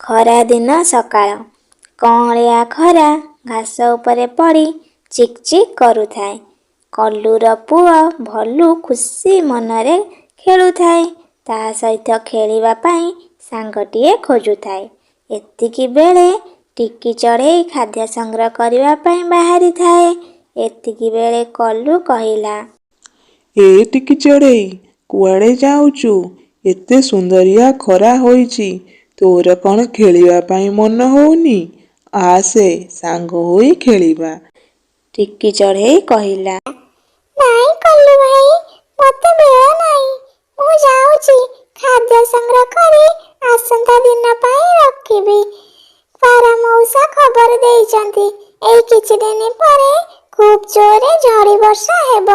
ଖରା ଦିନ ସକାଳ। କଅଁଳିଆ ଖରା ଘାସ ଉପରେ ପଡ଼ି ଚିକ୍ ଚିକ୍ କରୁଥାଏ। କଲ୍ଲୁର ପୁଅ ଭଲୁ ଖୁସି ମନରେ ଖେଳୁଥାଏ। ତା ସହିତ ଖେଳିବା ପାଇଁ ସାଙ୍ଗଟିଏ ଖୋଜୁଥାଏ। ଏତିକି ବେଳେ ଟିକି ଚଢ଼େଇ ଖାଦ୍ୟ ସଂଗ୍ରହ କରିବା ପାଇଁ ବାହାରିଥାଏ। ଏତିକି ବେଳେ କଲ୍ଲୁ କହିଲା, ଏ ଟିକି ଚଢ଼େଇ, କୁଆଡ଼େ ଯାଉଛୁ? ଏତେ ସୁନ୍ଦରିଆ ଖରା ହୋଇଛି, ତୋର କ'ଣ ଖେଳିବା ପାଇଁ ମନ ହଉନି? ଆସେ, ସାଙ୍ଗ ହୋଇ ଖେଳିବା। ଟିକି ଚଢ଼େଇ କହିଲା, ନାଇଁ କଲ୍ଲୁ ଭାଇ, ମୋତେ ବେଳ ନାହିଁ। ମୁଁ ଯାଉଛି, ଖାଦ୍ୟ ସଂଗ୍ରହ କରି ଆସନ୍ତା ଦିନ ପାଇଁ ରଖିବି। ପାରା ମଉସା ଖବର ଦେଇଛନ୍ତି, ଏଇ କିଛି ଦିନ ପରେ ଖୁବ୍ ଜୋରରେ ଝଡ଼ି ବର୍ଷା ହେବ।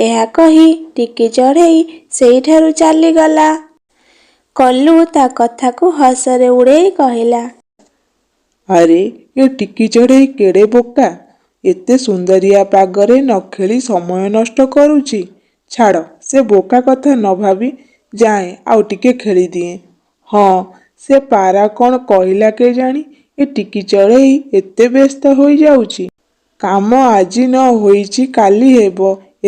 ଏହା କହି ଟିକି ଚଢ଼େଇ ସେଇଠାରୁ ଚାଲିଗଲା। କଲ୍ଲୁ ତା କଥାକୁ ହସରେ ଉଡ଼େଇ କହିଲା, ଆରେ, ଏ ଟିକି ଚଢ଼େଇ କେଡ଼େ ବୋକା। ଏତେ ସୁନ୍ଦରିଆ ପାଗରେ ନ ଖେଳି ସମୟ ନଷ୍ଟ କରୁଛି। ଛାଡ଼, ସେ ବୋକା କଥା ନ ଭାବି ଯାଏଁ ଆଉ ଟିକେ ଖେଳିଦିଏ। ହଁ, ସେ ପାରା କ'ଣ କହିଲା କେଜାଣି, ଏ ଟିକି ଚଢ଼େଇ ଏତେ ବ୍ୟସ୍ତ ହୋଇଯାଉଛି। କାମ ଆଜି ନ ହୋଇଛି କାଲି ହେବ,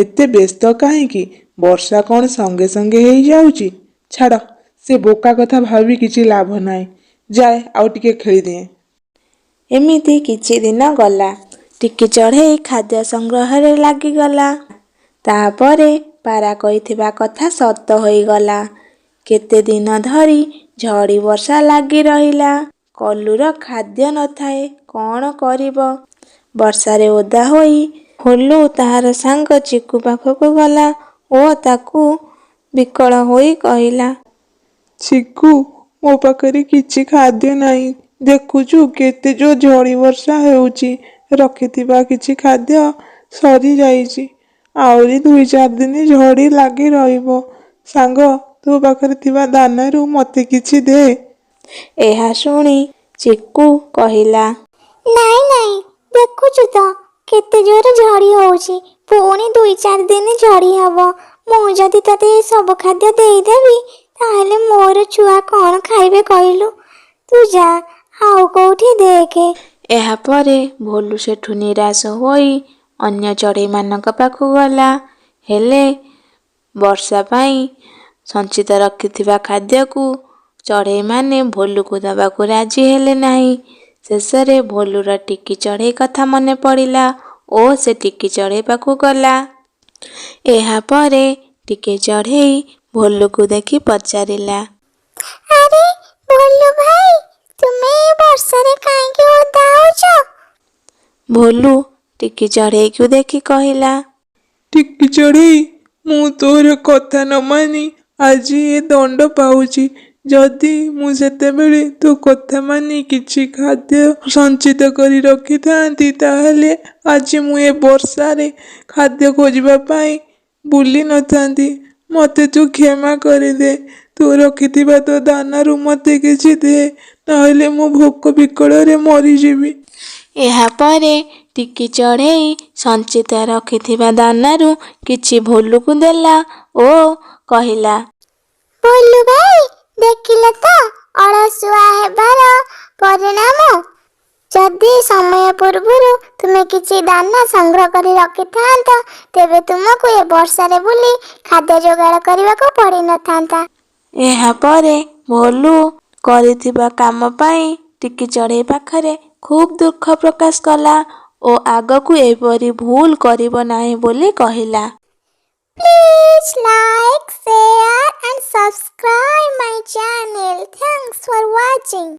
ଏତେ ବ୍ୟସ୍ତ କାହିଁକି? ବର୍ଷା କ'ଣ ସଙ୍ଗେ ସଙ୍ଗେ ହେଇଯାଉଛି? ଛାଡ଼, ସେ ବୋକା କଥା ଭାବି କିଛି ଲାଭ ନାହିଁ। ଯାଏ ଆଉ ଟିକେ ଖେଳିଦିଏ। ଏମିତି କିଛି ଦିନ ଗଲା। ଟିକି ଚଢ଼େଇ ଖାଦ୍ୟ ସଂଗ୍ରହରେ ଲାଗିଗଲା। ତାପରେ ପାରା କହିଥିବା କଥା ସତ ହୋଇଗଲା। କେତେ ଦିନ ଧରି ଝଡ଼ି ବର୍ଷା ଲାଗି ରହିଲା। କଲ୍ଲୁର ଖାଦ୍ୟ ନଥାଏ, କ'ଣ କରିବ? ବର୍ଷାରେ ଓଦା ହୋଇ ଭଲୁ ତାହାର ସାଙ୍ଗ ଚିକୁ ପାଖକୁ ଗଲା ଓ ତାକୁ ବିକଳ ହୋଇ କହିଲା, ଚିକୁ, ମୋ ପାଖରେ କିଛି ଖାଦ୍ୟ ନାହିଁ। ଦେଖୁଛୁ କେତେ ଜୋର ଝଡ଼ି ବର୍ଷା ହେଉଛି। ରଖିଥିବା କିଛି ଖାଦ୍ୟ ସରିଯାଇଛି। ଆହୁରି 2-4 ଦିନ ଝଡ଼ି ଲାଗି ରହିବ। ସାଙ୍ଗ, ତୋ ପାଖରେ ଥିବା ଦାନାରୁ ମୋତେ କିଛି ଦେ। ଏହା ଶୁଣି ଚିକୁ କହିଲା, ନାଇଁ ନାଇଁ, ଦେଖୁଛୁ ତ କେତେ ଜୋରେ ଝଡ଼ି ହେଉଛି। ପୁଣି 2-4 ଦିନ ଝଡ଼ି ହେବ। ମୁଁ ଯଦି ତତେ ଏ ସବୁ ଖାଦ୍ୟ ଦେଇଦେବି, ତାହେଲେ ମୋର ଛୁଆ କ'ଣ ଖାଇବେ କହିଲୁ? ତୁ ଯା, ଆଉ କୋଉଠି ଦେଖେ। ଏହାପରେ ଭଲୁ ସେଠୁ ନିରାଶ ହୋଇ ଅନ୍ୟ ଚଢ଼େଇମାନଙ୍କ ପାଖକୁ ଗଲା। ହେଲେ ବର୍ଷା ପାଇଁ ସଞ୍ଚିତ ରଖିଥିବା ଖାଦ୍ୟକୁ ଚଢ଼େଇମାନେ ଭଲୁକୁ ଦେବାକୁ ରାଜି ହେଲେ ନାହିଁ। ଶେଷରେ ଭଲୁର ଟିକି ଚଢ଼େଇ କଥା ମନେ ପଡ଼ିଲା ଓ ସେ ଟିକି ଚଢ଼େଇ ପାଖକୁ ଗଲା। ଏହାପରେ ଟିକି ଚଢ଼େଇ ଭଲୁକୁ ଦେଖି ପଚାରିଲା, ଆରେ ଭଲୁ ଭାଇ, ତୁମେ ଏ ବର୍ଷାରେ କାହିଁକି ଓଦା ହେଉଛ? ଭଲୁ ଟିକି ଚଢ଼େଇକୁ ଦେଖି କହିଲା, ଟିକି ଚଢ଼େଇ, ମୁଁ ତୋର କଥା ନ ମାନି ଆଜି ଏ ଦଣ୍ଡ ପାଉଛି। ଯଦି ମୁଁ ସେତେବେଳେ ତୋ କଥା ମାନି କିଛି ଖାଦ୍ୟ ସଞ୍ଚିତ କରି ରଖିଥାନ୍ତି, ତାହେଲେ ଆଜି ମୁଁ ଏ ବର୍ଷାରେ ଖାଦ୍ୟ ଖୋଜିବା ପାଇଁ ବୁଲି ନଥାନ୍ତି। ମୋତେ ତୁ କ୍ଷମା କରିଦେ। ତୁ ରଖିଥିବା ତୋ ଦାନାରୁ ମୋତେ କିଛି ଦେ, ନହେଲେ ମୁଁ ଭୋକ ବିକଳରେ ମରିଯିବି। ଏହାପରେ ଟିକି ଚଢ଼େଇ ସଞ୍ଚିତ ରଖିଥିବା ଦାନାରୁ କିଛି ଭଲୁକୁ ଦେଲା ଓ କହିଲା, ଭଲୁ ଭାଇ, ଦେଖିଲେ ତ ଅଳସୁଆ ହେବାର ପରିଣାମ। ଯଦି ସମୟ ପୂର୍ବରୁ ତୁମେ କିଛି ଦାନା ସଂଗ୍ରହ କରି ରଖିଥାନ୍ତ, ତେବେ ତୁମକୁ ଏ ବର୍ଷାରେ ବୁଲି ଖାଦ୍ୟ ଯୋଗାଡ଼ କରିବାକୁ ପଡ଼ିନଥାନ୍ତା। ଏହାପରେ ଭଲୁ କରିଥିବା କାମ ପାଇଁ ଟିକି ଚଢ଼େଇ ପାଖରେ ଖୁବ୍ ଦୁଃଖ ପ୍ରକାଶ କଲା ଓ ଆଗକୁ ଏପରି ଭୁଲ କରିବ ନାହିଁ ବୋଲି କହିଲା। Please like, share and subscribe my channel. Thanks for watching.